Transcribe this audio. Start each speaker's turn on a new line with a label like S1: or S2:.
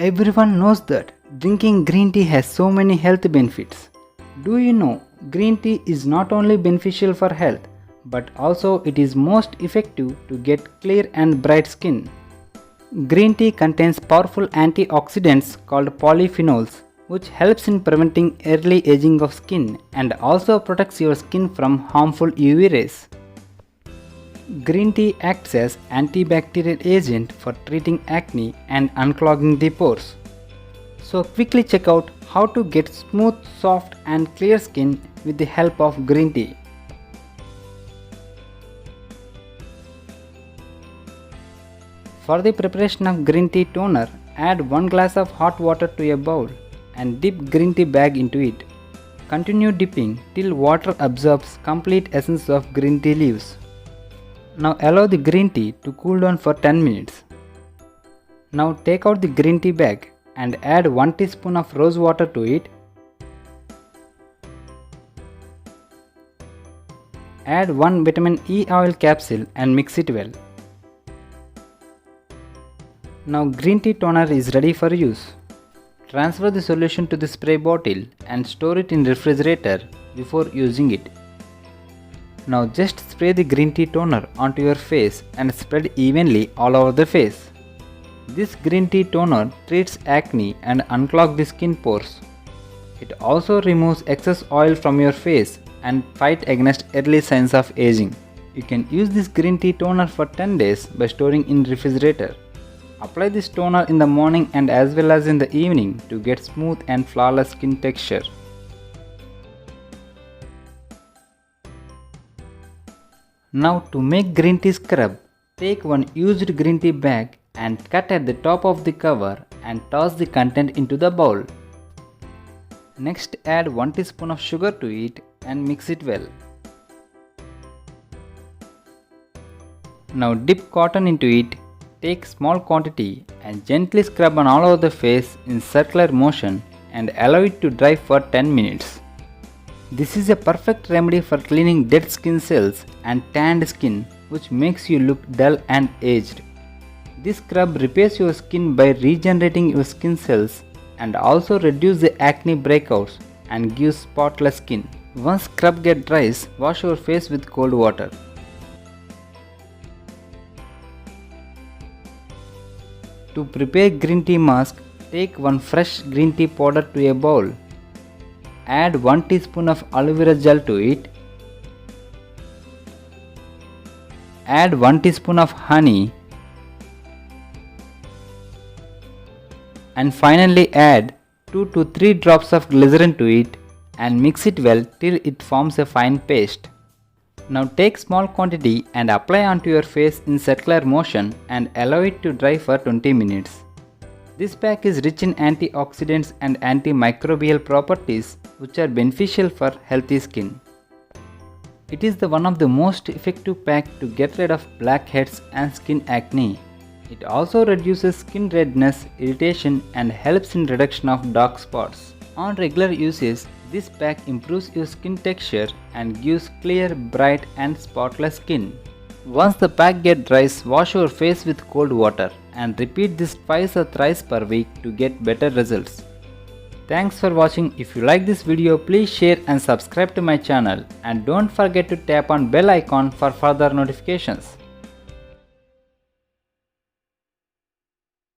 S1: Everyone knows that drinking green tea has so many health benefits. Do you know green tea is not only beneficial for health, but also it is most effective to get clear and bright skin. Green tea contains powerful antioxidants called polyphenols, which helps in preventing early aging of skin and also protects your skin from harmful UV rays. Green tea acts as antibacterial agent for treating acne and unclogging the pores. So quickly check out how to get smooth, soft and clear skin with the help of green tea. For the preparation of green tea toner, add 1 glass of hot water to a bowl and dip green tea bag into it. Continue dipping till water absorbs complete essence of green tea leaves. Now allow the green tea to cool down for 10 minutes. Now take out the green tea bag and add 1 teaspoon of rose water to it. Add 1 vitamin E oil capsule and mix it well. Now green tea toner is ready for use. Transfer the solution to the spray bottle and store it in refrigerator before using it. Now just spray the green tea toner onto your face and spread evenly all over the face. This green tea toner treats acne and unclogs the skin pores. It also removes excess oil from your face and fights against early signs of aging. You can use this green tea toner for 10 days by storing in refrigerator. Apply this toner in the morning and as well as in the evening to get smooth and flawless skin texture. Now to make green tea scrub, take 1 used green tea bag and cut at the top of the cover and toss the content into the bowl. Next add 1 teaspoon of sugar to it and mix it well. Now dip cotton into it, take small quantity and gently scrub on all over the face in circular motion and allow it to dry for 10 minutes. This is a perfect remedy for cleaning dead skin cells and tanned skin, which makes you look dull and aged. This scrub repairs your skin by regenerating your skin cells and also reduces the acne breakouts and gives spotless skin. Once scrub gets dry, wash your face with cold water. To prepare green tea mask, take 1 fresh green tea powder to a bowl. Add 1 teaspoon of aloe vera gel to it. Add 1 teaspoon of honey. And finally add 2 to 3 drops of glycerin to it and mix it well till it forms a fine paste. Now take small quantity and apply onto your face in circular motion and allow it to dry for 20 minutes. This pack is rich in antioxidants and antimicrobial properties which are beneficial for healthy skin. It is one of the most effective pack to get rid of blackheads and skin acne. It also reduces skin redness, irritation and helps in reduction of dark spots. On regular usage, this pack improves your skin texture and gives clear, bright and spotless skin. Once the pack gets dry, wash your face with cold water and repeat this twice or thrice per week to get better results. Thanks for watching. If you like this video, please share and subscribe to my channel and don't forget to tap on bell icon for further notifications.